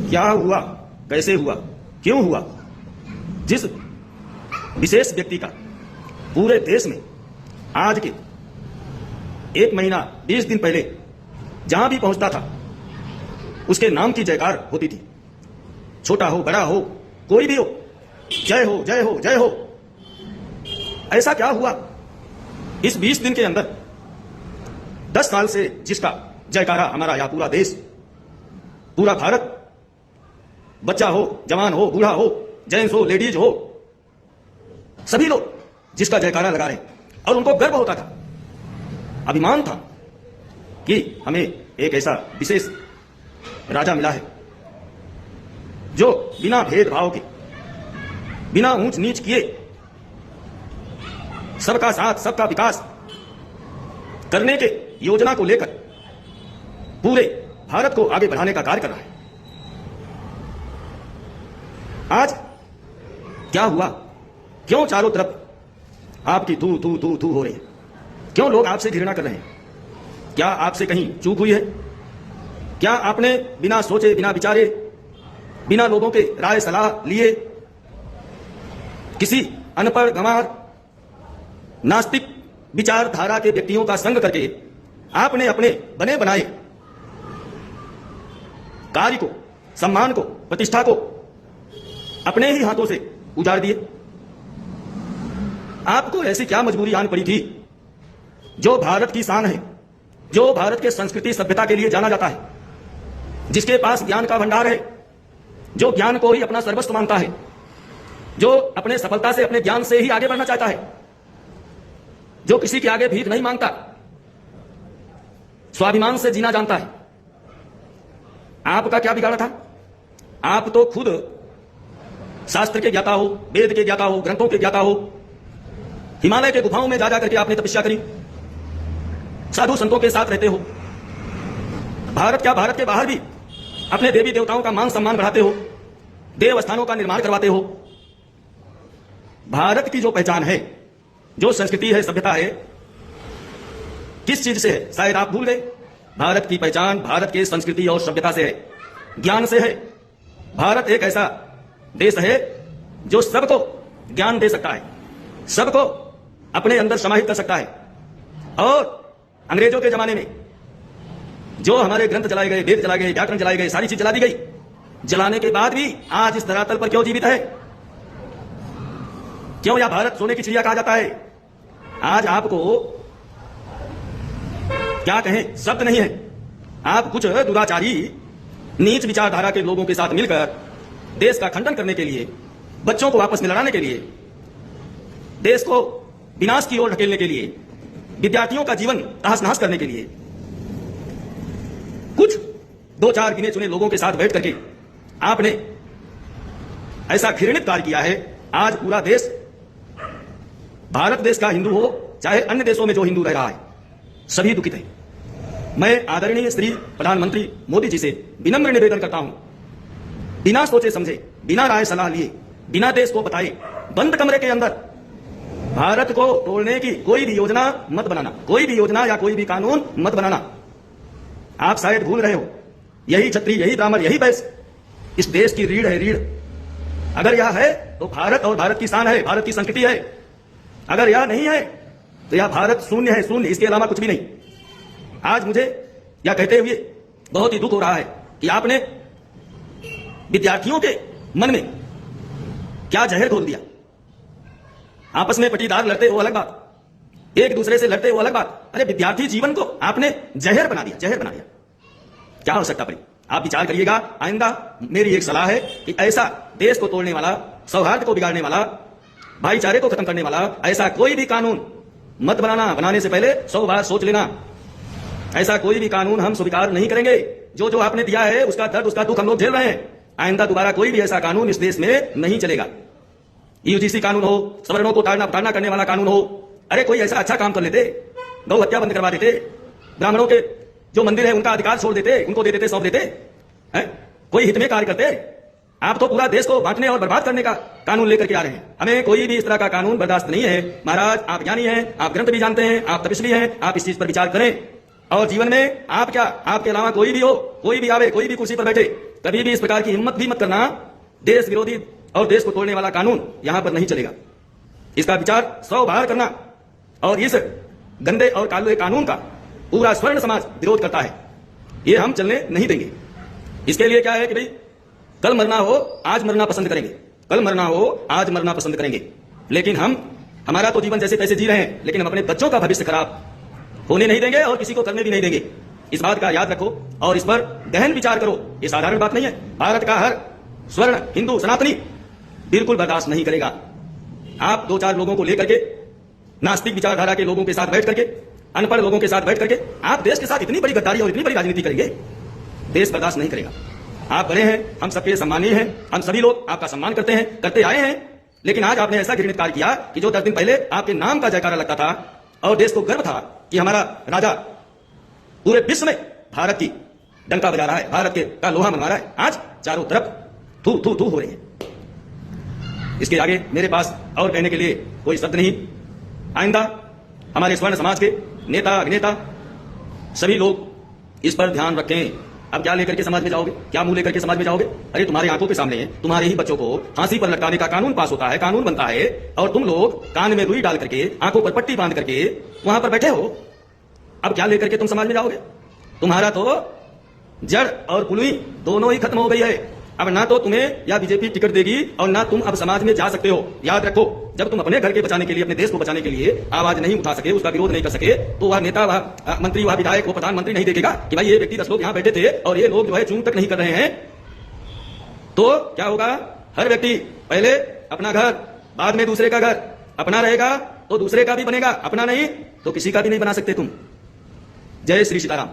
क्या हुआ, कैसे हुआ, क्यों हुआ? जिस विशेष व्यक्ति का पूरे देश में आज के 1 महीना 20 दिन पहले जहां भी पहुंचता था उसके नाम की जयकार होती थी। छोटा हो बड़ा हो कोई भी हो, जय हो जय हो जय हो। ऐसा क्या हुआ इस 20 दिन के अंदर? 10 साल से जिसका जयकारा हमारा यह पूरा देश, पूरा भारत, बच्चा हो जवान हो बूढ़ा हो जेंट्स हो लेडीज हो, सभी लोग जिसका जयकारा लगा रहे और उनको गर्व होता था, अभिमान था कि हमें एक ऐसा विशेष राजा मिला है जो बिना भेदभाव के, बिना ऊंच नीच किए सबका साथ सबका विकास करने के योजना को लेकर पूरे भारत को आगे बढ़ाने का कार्य कर रहा है। आज क्या हुआ? क्यों चारों तरफ आपकी तू तू तू तू हो रही है? क्यों लोग आपसे घृणा कर रहे हैं? क्या आपसे कहीं चूक हुई है? क्या आपने बिना सोचे बिना विचारे बिना लोगों के राय सलाह लिए किसी अनपढ़ गंवार नास्तिक विचारधारा के व्यक्तियों का संग करके आपने अपने बने बनाए कार्य को, सम्मान को, प्रतिष्ठा को अपने ही हाथों से उजाड़ दिए? आपको ऐसी क्या मजबूरी आन पड़ी थी? जो भारत की शान है, जो भारत के संस्कृति सभ्यता के लिए जाना जाता है, जिसके पास ज्ञान का भंडार है, जो ज्ञान को ही अपना सर्वस्व मानता है, जो अपने सफलता से अपने ज्ञान से ही आगे बढ़ना चाहता है, जो किसी के आगे भीख नहीं मांगता, स्वाभिमान से जीना जानता है, आपका क्या बिगाड़ा था? आप तो खुद शास्त्र के ज्ञाता हो, वेद के ज्ञाता हो, ग्रंथों के ज्ञाता हो, हिमालय के गुफाओं में जा जा करके आपने तपस्या करी, साधु संतों के साथ रहते हो, भारत क्या भारत के बाहर भी अपने देवी देवताओं का मान सम्मान बढ़ाते हो, देव स्थानों का निर्माण करवाते हो। भारत की जो पहचान है, जो संस्कृति है, सभ्यता है, किस चीज से है? शायद आप भूल गए। भारत की पहचान भारत के संस्कृति और सभ्यता से है, ज्ञान से है। भारत एक ऐसा देश है जो सबको ज्ञान दे सकता है, सबको अपने अंदर समाहित कर सकता है। और अंग्रेजों के जमाने में जो हमारे ग्रंथ जलाए गए, वेद जलाए गए, व्याकरण जलाए गए, सारी चीज जला दी गई। जलाने के बाद भी आज इस धरातल पर क्यों जीवित है? क्यों यह भारत सोने की चिड़िया कहा जाता है? आज आपको क्या कहें, शब्द नहीं है। आप कुछ दुराचारी नीच विचारधारा के लोगों के साथ मिलकर देश का खंडन करने के लिए, बच्चों को आपस में लड़ाने के लिए, देश को विनाश की ओर ढकेलने के लिए, विद्यार्थियों का जीवन तहस नहस करने के लिए कुछ 2-4 गिने चुने लोगों के साथ बैठ करके आपने ऐसा घृणित कार्य किया है। आज पूरा देश, भारत देश का हिंदू हो चाहे अन्य देशों में जो हिंदू रह रहा है, सभी दुखित है। मैं आदरणीय श्री प्रधानमंत्री मोदी जी से विनम्र निवेदन करता हूं, बिना सोचे समझे, बिना राय सलाह लिए, बिना देश को बताए, बंद कमरे के अंदर भारत को तोड़ने की कोई भी योजना मत बनाना, कोई भी योजना या कोई भी कानून मत बनाना। आप शायद भूल रहे हो, यही क्षत्रिय, यही ब्राह्मण, यही वैश्य इस देश की रीढ़ है, रीढ़। अगर यह है तो भारत और भारत की शान है, भारत की संस्कृति है। अगर यह नहीं है तो यह भारत शून्य है, शून्य, इसके अलावा कुछ भी नहीं। आज मुझे यह कहते हुए बहुत ही दुख हो रहा है कि आपने विद्यार्थियों के मन में क्या जहर घोल दिया। आपस में पटीदार लड़ते हो अलग बात, एक दूसरे से लड़ते हो अलग बात। अरे विद्यार्थी जीवन को आपने जहर बना दिया, जहर बना दिया। क्या आवश्यकता पड़ी? आप विचार करिएगा। आइंदा मेरी एक सलाह है कि ऐसा देश को तोड़ने वाला, सौहार्द को बिगाड़ने वाला, भाईचारे को खत्म करने वाला ऐसा कोई भी कानून मत बनाना। बनाने से पहले 100 बार सोच लेना। ऐसा कोई भी कानून हम स्वीकार नहीं करेंगे। जो जो आपने दिया है उसका दर्द, उसका दुख हम लोग झेल रहे हैं। आइंदा दोबारा कोई भी ऐसा कानून इस देश में नहीं चलेगा। यूजीसी कानून हो, सवर्णों को ताड़ना करने वाला कानून हो। अरे कोई ऐसा अच्छा काम कर लेते, गौ हत्या बंद करवा देते, ब्राह्मणों के जो मंदिर है उनका अधिकार छोड़ देते, उनको दे देते, सौंप देते हैं, कोई हित में कार्य करते। आप तो पूरा देश को बांटने और बर्बाद करने का कानून लेकर के आ रहे हैं। हमें कोई भी इस तरह का कानून बर्दाश्त नहीं है। महाराज आप ज्ञानी हैं, आप ग्रंथ भी जानते हैं, आप तपस्वी हैं, आप इस चीज पर विचार करें। और जीवन में आप क्या, आपके अलावा कोई भी हो, कोई भी आवे, कोई भी कुर्सी पर बैठे, कभी भी इस प्रकार की हिम्मत भी मत करना। देश विरोधी और देश को तोड़ने वाला कानून यहां पर नहीं चलेगा। इसका विचार 100 बार करना। और इस गंदे और काले कानून का पूरा स्वर्ण समाज विरोध करता है, ये हम चलने नहीं देंगे। इसके लिए क्या है कि भाई कल मरना हो आज मरना पसंद करेंगे, कल मरना हो आज मरना पसंद करेंगे, लेकिन हमारा तो जीवन जैसे तैसे जी रहे हैं, लेकिन हम अपने बच्चों का भविष्य खराब होने नहीं देंगे और किसी को करने भी नहीं देंगे। इस बात का याद रखो और इस पर गहन विचार करो। ये साधारण बात नहीं है। भारत का हर स्वर्ण हिंदू सनातनी बिल्कुल बर्दाश्त नहीं करेगा। आप 2-4 लोगों को लेकर के, नास्तिक विचारधारा के लोगों के साथ बैठ करके, अनपढ़ लोगों के साथ बैठ करके आप देश के साथ इतनी बड़ी गद्दारी और इतनी बड़ी राजनीति करेंगे, देश बर्दाश्त नहीं करेगा। आप बड़े हैं, हम सबके सम्मानीय हैं, हम सभी लोग आपका सम्मान करते हैं, करते आए हैं, लेकिन आज आपने ऐसा घृणित कार्य किया कि जो 10 दिन पहले आपके नाम का जयकारा लगता था और देश को गर्व था कि हमारा राजा पूरे विश्व में भारत की डंका बजा रहा है, भारत के का लोहा मनवा रहा है, आज चारों तरफ थू थू थू हो रही है। इसके आगे मेरे पास और कहने के लिए कोई शब्द नहीं। आइंदा हमारे स्वर्ण समाज के नेता अभिनेता सभी लोग इस पर ध्यान रखें। अब क्या लेकर के समाज में जाओगे, क्या मुंह लेकर के समाज में जाओगे? अरे तुम्हारे आंखों के सामने तुम्हारे ही बच्चों को फांसी पर लटकाने का कानून पास होता है, कानून बनता है, और तुम लोग कान में रुई डाल करके, आंखों पर पट्टी बांध करके वहां पर बैठे हो। अब क्या लेकर के तुम समाज में जाओगे? तुम्हारा तो जड़ और पुलुई दोनों ही खत्म हो गई है। अब ना तो तुम्हें या बीजेपी टिकट देगी और ना तुम अब समाज में जा सकते हो। याद रखो, जब तुम अपने घर के बचाने के लिए, अपने देश को बचाने के लिए आवाज नहीं उठा सके, उसका विरोध नहीं कर सके, तो वह नेता, वह मंत्री, वह विधायक, वो प्रधानमंत्री नहीं देखेगा कि भाई ये व्यक्ति 10 लोग यहाँ बैठे थे और ये लोग जो है चूं तक नहीं कर रहे हैं। तो क्या होगा? हर व्यक्ति पहले अपना घर, बाद में दूसरे का घर। अपना रहेगा तो दूसरे का भी बनेगा, अपना नहीं तो किसी का भी नहीं बना सकते तुम। जय श्री सीताराम।